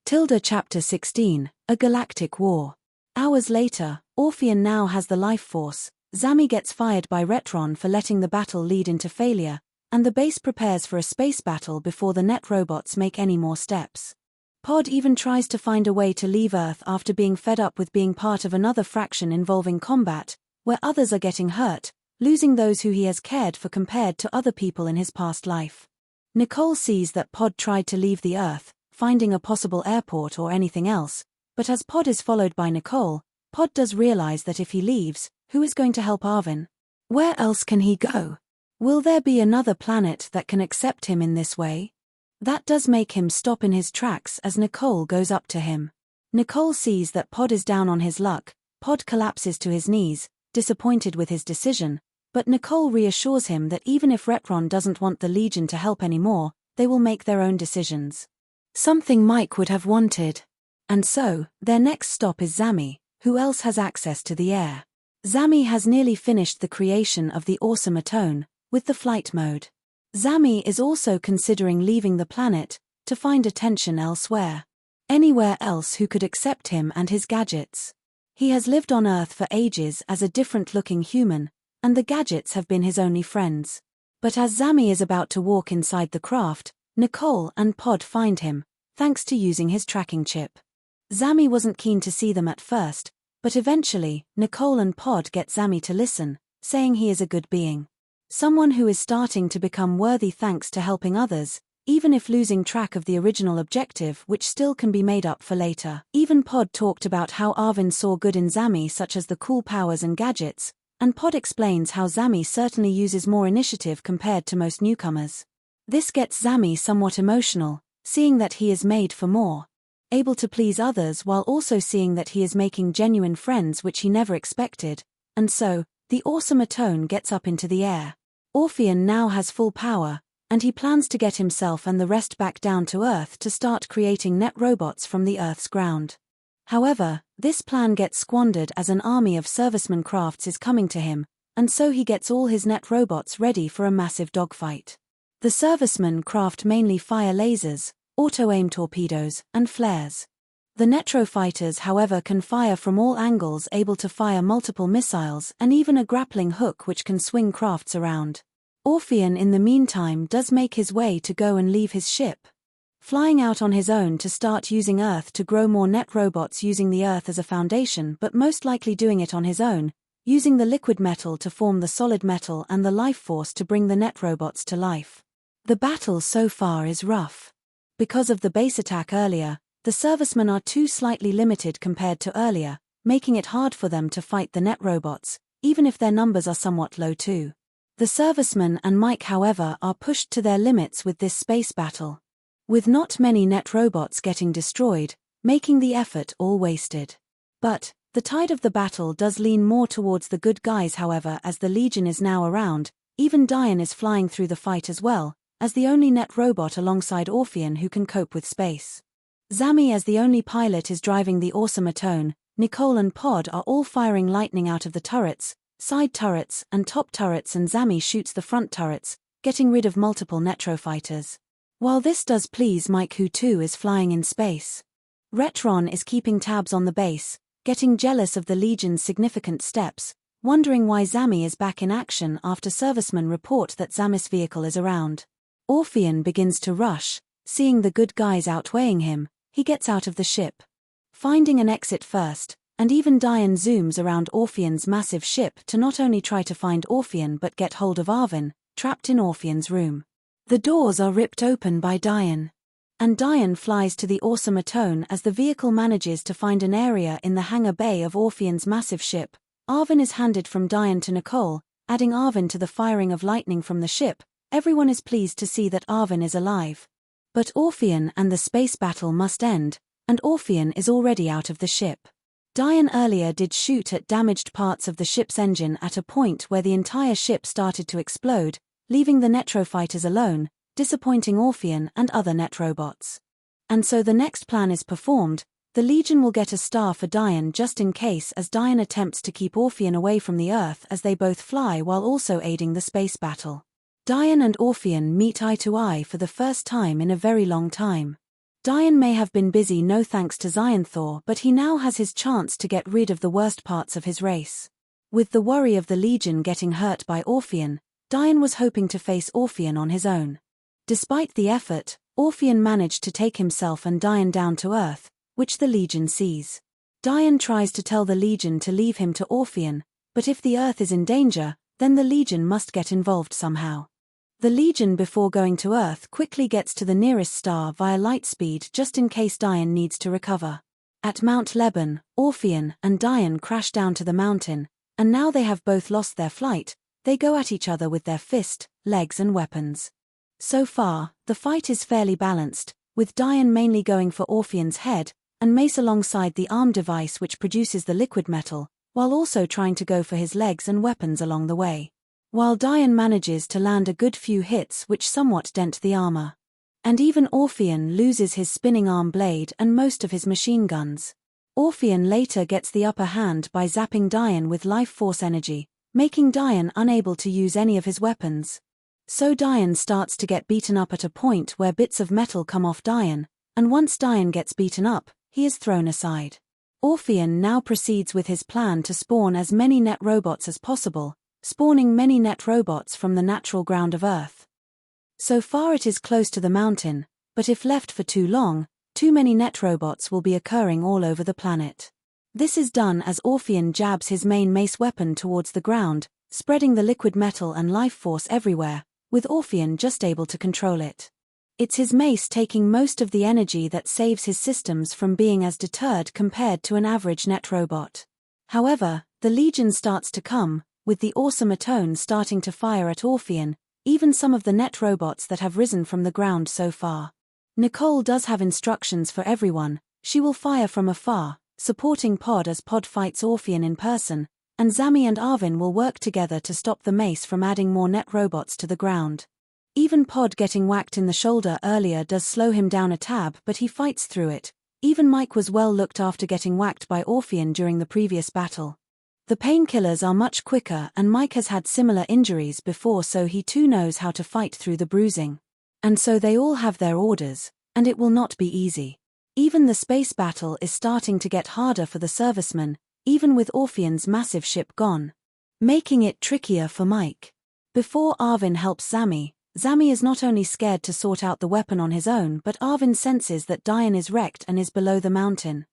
Chapter 16, A Galactic War. Hours later, Orpheon now has the life force. Zami gets fired by Retron for letting the battle lead into failure, and the base prepares for a space battle before the net robots make any more steps. Pod even tries to find a way to leave Earth after being fed up with being part of another fraction involving combat, where others are getting hurt, losing those who he has cared for compared to other people in his past life. Nicole sees that Pod tried to leave the Earth, finding a possible airport or anything else, but as Pod is followed by Nicole, Pod does realize that if he leaves, who is going to help Arvin? Where else can he go? Will there be another planet that can accept him in this way? That does make him stop in his tracks as Nicole goes up to him. Nicole sees that Pod is down on his luck. Pod collapses to his knees, disappointed with his decision, but Nicole reassures him that even if Retron doesn't want the Legion to help anymore, they will make their own decisions. Something Mike would have wanted. And so, their next stop is Zami, who else has access to the air. Zami has nearly finished the creation of the awesome Atone, with the flight mode. Zami is also considering leaving the planet, to find attention elsewhere. Anywhere else who could accept him and his gadgets. He has lived on Earth for ages as a different-looking human, and the gadgets have been his only friends. But as Zami is about to walk inside the craft, Nicole and Pod find him, thanks to using his tracking chip. Zami wasn't keen to see them at first, but eventually, Nicole and Pod get Zami to listen, saying he is a good being. Someone who is starting to become worthy thanks to helping others, even if losing track of the original objective which still can be made up for later. Even Pod talked about how Arvin saw good in Zami such as the cool powers and gadgets, and Pod explains how Zami certainly uses more initiative compared to most newcomers. This gets Zami somewhat emotional, seeing that he is made for more. Able to please others while also seeing that he is making genuine friends which he never expected, and so, the awesome Atone gets up into the air. Orpheon now has full power, and he plans to get himself and the rest back down to Earth to start creating net robots from the Earth's ground. However, this plan gets squandered as an army of serviceman crafts is coming to him, and so he gets all his net robots ready for a massive dogfight. The servicemen craft mainly fire lasers, auto-aim torpedoes, and flares. The Netrofighters however can fire from all angles, able to fire multiple missiles and even a grappling hook which can swing crafts around. Orpheon in the meantime does make his way to go and leave his ship. Flying out on his own to start using Earth to grow more net robots using the Earth as a foundation, but most likely doing it on his own, using the liquid metal to form the solid metal and the life force to bring the net robots to life. The battle so far is rough. Because of the base attack earlier, the servicemen are too slightly limited compared to earlier, making it hard for them to fight the net robots, even if their numbers are somewhat low too. The servicemen and Mike however are pushed to their limits with this space battle. With not many net robots getting destroyed, making the effort all wasted. But, the tide of the battle does lean more towards the good guys however as the Legion is now around, even Diane is flying through the fight as well, as the only net robot alongside Orpheon who can cope with space. Zami as the only pilot is driving the awesome Atone. Nicole and Pod are all firing lightning out of the turrets, side turrets and top turrets, and Zami shoots the front turrets, getting rid of multiple Netrofighters. While this does please Mike who too is flying in space. Retron is keeping tabs on the base, getting jealous of the Legion's significant steps, wondering why Zami is back in action after servicemen report that Zami's vehicle is around. Orpheon begins to rush, seeing the good guys outweighing him, he gets out of the ship. Finding an exit first, and even Diane zooms around Orpheon's massive ship to not only try to find Orpheon but get hold of Arvin, trapped in Orpheon's room. The doors are ripped open by Diane. And Diane flies to the awesome Atone as the vehicle manages to find an area in the hangar bay of Orpheon's massive ship. Arvin is handed from Diane to Nicole, adding Arvin to the firing of lightning from the ship. Everyone is pleased to see that Arvin is alive. But Orpheon and the space battle must end, and Orpheon is already out of the ship. Diane earlier did shoot at damaged parts of the ship's engine at a point where the entire ship started to explode, leaving the Netrofighters alone, disappointing Orpheon and other net robots. And so the next plan is performed. The Legion will get a star for Diane just in case, as Diane attempts to keep Orpheon away from the Earth as they both fly while also aiding the space battle. Diane and Orpheon meet eye to eye for the first time in a very long time. Dian may have been busy no thanks to Xyanthor, but he now has his chance to get rid of the worst parts of his race. With the worry of the Legion getting hurt by Orpheon, Dian was hoping to face Orpheon on his own. Despite the effort, Orpheon managed to take himself and Dian down to Earth, which the Legion sees. Dian tries to tell the Legion to leave him to Orpheon, but if the Earth is in danger, then the Legion must get involved somehow. The Legion, before going to Earth, quickly gets to the nearest star via light speed just in case Dian needs to recover. At Mount Lebanon, Orpheon and Dian crash down to the mountain, and now they have both lost their flight, they go at each other with their fist, legs and weapons. So far, the fight is fairly balanced, with Dian mainly going for Orpheon's head, and Mace alongside the arm device which produces the liquid metal, while also trying to go for his legs and weapons along the way. While Dian manages to land a good few hits which somewhat dent the armor. And even Orpheon loses his spinning arm blade and most of his machine guns. Orpheon later gets the upper hand by zapping Dian with life force energy, making Dian unable to use any of his weapons. So Dian starts to get beaten up at a point where bits of metal come off Dian, and once Dian gets beaten up, he is thrown aside. Orpheon now proceeds with his plan to spawn as many net robots as possible, spawning many net robots from the natural ground of Earth. So far it is close to the mountain, but if left for too long, too many net robots will be occurring all over the planet. This is done as Orpheon jabs his main mace weapon towards the ground, spreading the liquid metal and life force everywhere, with Orpheon just able to control it. It's his mace taking most of the energy that saves his systems from being as deterred compared to an average net robot. However, the Legion starts to come, with the awesome Atone starting to fire at Orpheon, even some of the net robots that have risen from the ground so far. Nicole does have instructions for everyone. She will fire from afar, supporting Pod as Pod fights Orpheon in person, and Zami and Arvin will work together to stop the mace from adding more net robots to the ground. Even Pod getting whacked in the shoulder earlier does slow him down a tad, but he fights through it. Even Mike was well looked after getting whacked by Orpheon during the previous battle. The painkillers are much quicker and Mike has had similar injuries before, so he too knows how to fight through the bruising. And so they all have their orders, and it will not be easy. Even the space battle is starting to get harder for the servicemen, even with Orpheon's massive ship gone, making it trickier for Mike. Before Arvin helps Zami is not only scared to sort out the weapon on his own, but Arvin senses that Dian is wrecked and is below the mountain.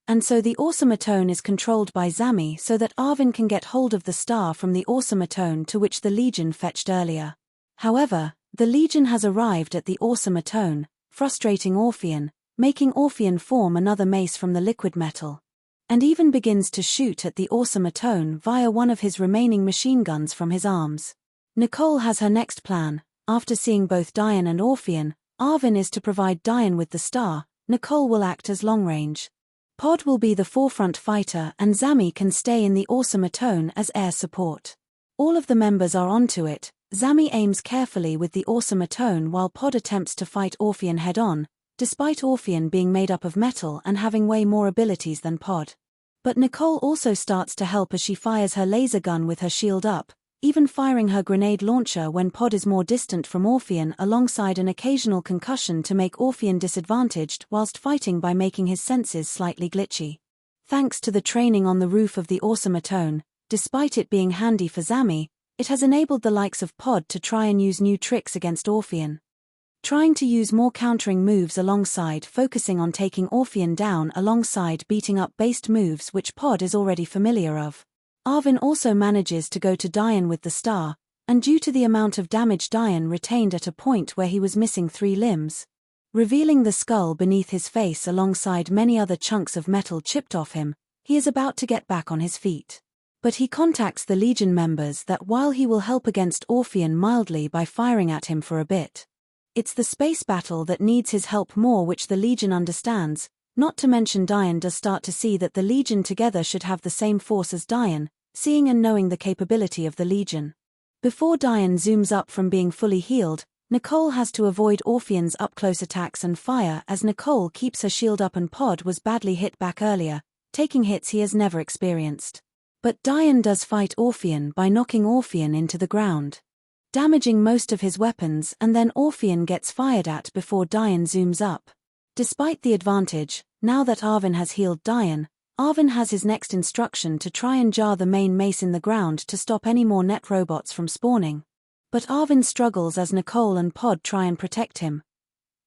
And so the awesome Atone is controlled by Zami so that Arvin can get hold of the star from the awesome Atone to which the Legion fetched earlier. However, the Legion has arrived at the awesome Atone, frustrating Orpheon, making Orpheon form another mace from the liquid metal. And even begins to shoot at the awesome Atone via one of his remaining machine guns from his arms. Nicole has her next plan. After seeing both Dian and Orpheon, Arvin is to provide Dian with the star. Nicole will act as long range. Pod will be the forefront fighter and Zami can stay in the awesome Atone as air support. All of the members are onto it. Zami aims carefully with the awesome Atone while Pod attempts to fight Orpheon head-on, despite Orpheon being made up of metal and having way more abilities than Pod. But Nicole also starts to help as she fires her laser gun with her shield up, even firing her grenade launcher when Pod is more distant from Orpheon alongside an occasional concussion to make Orpheon disadvantaged whilst fighting by making his senses slightly glitchy. Thanks to the training on the roof of the awesome Atone, despite it being handy for Zami, it has enabled the likes of Pod to try and use new tricks against Orpheon. Trying to use more countering moves alongside focusing on taking Orpheon down alongside beating up based moves which Pod is already familiar of. Arvin also manages to go to Dian with the star, and due to the amount of damage Dian retained at a point where he was missing 3 limbs, revealing the skull beneath his face alongside many other chunks of metal chipped off him, he is about to get back on his feet. But he contacts the Legion members that while he will help against Orpheon mildly by firing at him for a bit, it's the space battle that needs his help more, which the Legion understands, not to mention Dian does start to see that the Legion together should have the same force as Dian, seeing and knowing the capability of the Legion. Before Dian zooms up from being fully healed, Nicole has to avoid Orpheon's up-close attacks and fire as Nicole keeps her shield up and Pod was badly hit back earlier, taking hits he has never experienced. But Dian does fight Orpheon by knocking Orpheon into the ground, damaging most of his weapons, and then Orpheon gets fired at before Dian zooms up, Despite the advantage, now that Arvin has healed Diane, Arvin has his next instruction to try and jar the main mace in the ground to stop any more net robots from spawning. But Arvin struggles as Nicole and Pod try and protect him.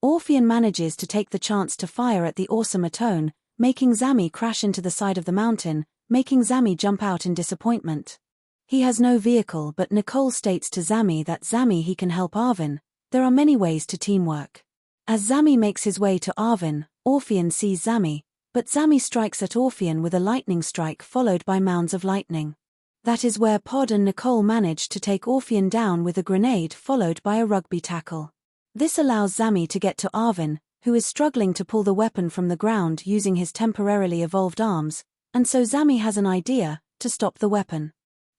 Orpheon manages to take the chance to fire at the awesome Atone, making Zami crash into the side of the mountain, making Zami jump out in disappointment. He has no vehicle, but Nicole states to Zami that he can help Arvin. There are many ways to teamwork. As Zami makes his way to Arvin, Orpheon sees Zami, but Zami strikes at Orpheon with a lightning strike followed by mounds of lightning. That is where Pod and Nicole manage to take Orpheon down with a grenade followed by a rugby tackle. This allows Zami to get to Arvin, who is struggling to pull the weapon from the ground using his temporarily evolved arms, and so Zami has an idea: to stop the weapon.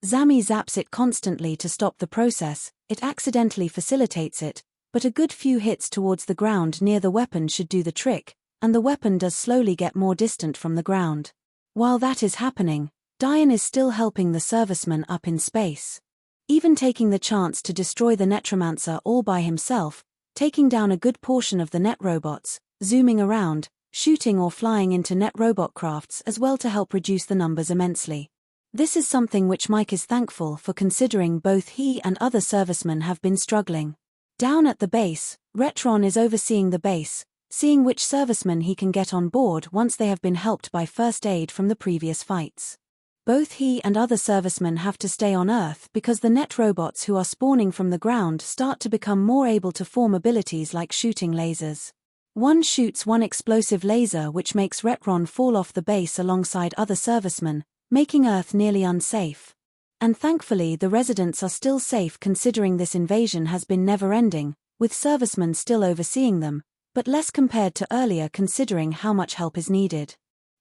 Zami zaps it constantly to stop the process. It accidentally facilitates it, but a good few hits towards the ground near the weapon should do the trick, and the weapon does slowly get more distant from the ground. While that is happening, Diane is still helping the serviceman up in space. Even taking the chance to destroy the Netromancer all by himself, taking down a good portion of the net robots, zooming around, shooting or flying into net robot crafts as well to help reduce the numbers immensely. This is something which Mike is thankful for, considering both he and other servicemen have been struggling. Down at the base, Retron is overseeing the base, seeing which servicemen he can get on board once they have been helped by first aid from the previous fights. Both he and other servicemen have to stay on Earth because the net robots who are spawning from the ground start to become more able to form abilities like shooting lasers. One shoots one explosive laser which makes Retron fall off the base alongside other servicemen, making Earth nearly unsafe. And thankfully the residents are still safe, considering this invasion has been never-ending, with servicemen still overseeing them, but less compared to earlier considering how much help is needed.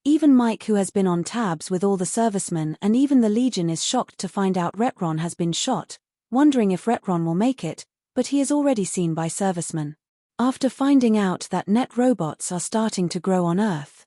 Even Mike, who has been on tabs with all the servicemen and even the Legion, is shocked to find out Retron has been shot, wondering if Retron will make it, but he is already seen by servicemen. After finding out that net robots are starting to grow on Earth.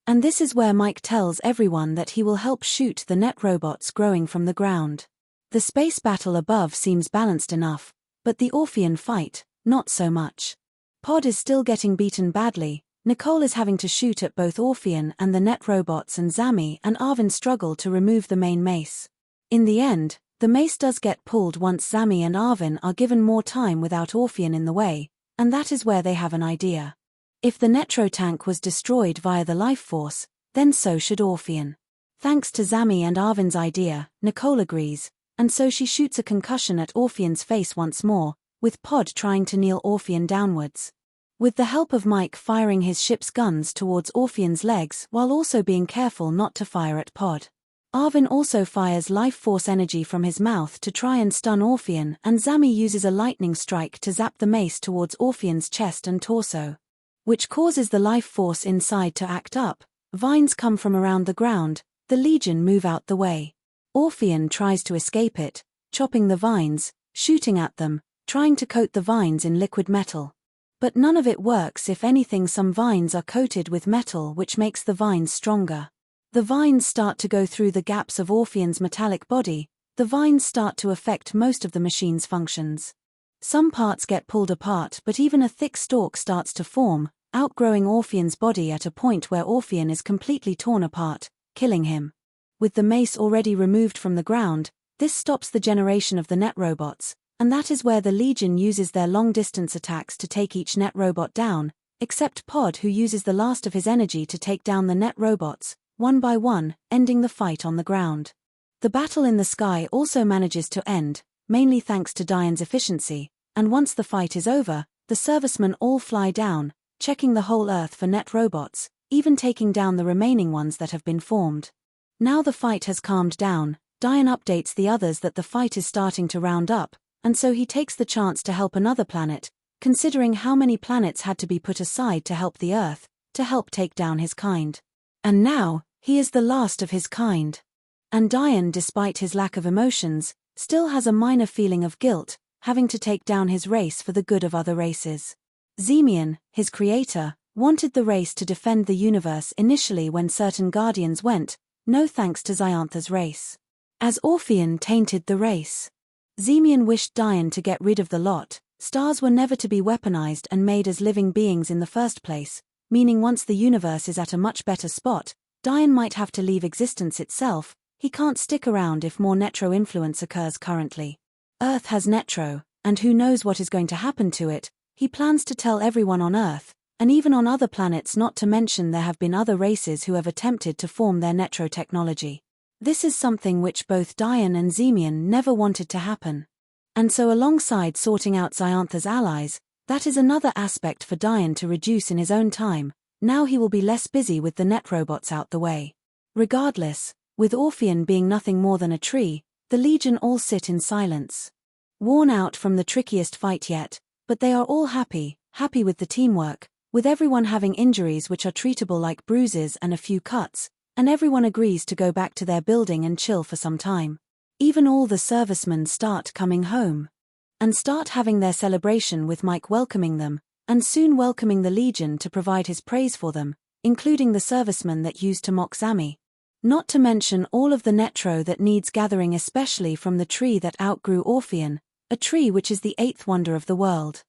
And this is where Mike tells everyone that he will help shoot the net robots growing from the ground. The space battle above seems balanced enough, but the Orpheon fight, not so much. Pod is still getting beaten badly, Nicole is having to shoot at both Orpheon and the net robots, and Zami and Arvin struggle to remove the main mace. In the end, the mace does get pulled once Zami and Arvin are given more time without Orpheon in the way, and that is where they have an idea. If the Netro tank was destroyed via the life force, then so should Orpheon. Thanks to Zami and Arvin's idea, Nicole agrees, and so she shoots a concussion at Orpheon's face once more, with Pod trying to kneel Orpheon downwards. With the help of Mike firing his ship's guns towards Orpheon's legs while also being careful not to fire at Pod. Arvin also fires life force energy from his mouth to try and stun Orpheon, and Zami uses a lightning strike to zap the mace towards Orpheon's chest and torso, which causes the life force inside to act up. Vines come from around the ground, the Legion move out the way. Orpheon tries to escape it, chopping the vines, shooting at them, trying to coat the vines in liquid metal. But none of it works. If anything, some vines are coated with metal, which makes the vines stronger. The vines start to go through the gaps of Orpheon's metallic body. The vines start to affect most of the machine's functions. Some parts get pulled apart, but even a thick stalk starts to form, outgrowing Orpheon's body at a point where Orpheon is completely torn apart, killing him. With the mace already removed from the ground, this stops the generation of the net robots, and that is where the Legion uses their long-distance attacks to take each net robot down, except Pod, who uses the last of his energy to take down the net robots, one by one, ending the fight on the ground. The battle in the sky also manages to end, mainly thanks to Diane's efficiency, and once the fight is over, the servicemen all fly down, checking the whole Earth for net robots, even taking down the remaining ones that have been formed. Now the fight has calmed down, Diane updates the others that the fight is starting to round up, and so he takes the chance to help another planet, considering how many planets had to be put aside to help the Earth, to help take down his kind. And now, he is the last of his kind. And Diane, despite his lack of emotions, still has a minor feeling of guilt, having to take down his race for the good of other races. Zemian, his creator, wanted the race to defend the universe initially when certain Guardians went, no thanks to Xiantha's race. As Orpheon tainted the race. Zemian wished Diane to get rid of the lot. Stars were never to be weaponized and made as living beings in the first place, meaning once the universe is at a much better spot, Dian might have to leave existence itself. He can't stick around if more Netro influence occurs currently. Earth has Netro, and who knows what is going to happen to it. He plans to tell everyone on Earth, and even on other planets, not to mention there have been other races who have attempted to form their Netro technology. This is something which both Dian and Zemian never wanted to happen. And so alongside sorting out Xyantha's allies, that is another aspect for Dian to reduce in his own time. Now he will be less busy with the net robots out the way. Regardless, with Orpheon being nothing more than a tree, the Legion all sit in silence. Worn out from the trickiest fight yet, but they are all happy with the teamwork, with everyone having injuries which are treatable like bruises and a few cuts, and everyone agrees to go back to their building and chill for some time. Even all the servicemen start coming home. And start having their celebration with Mike welcoming them, and soon welcoming the Legion to provide his praise for them, including the servicemen that used to mock Zami. Not to mention all of the Netro that needs gathering, especially from the tree that outgrew Orpheon, a tree which is the 8th wonder of the world.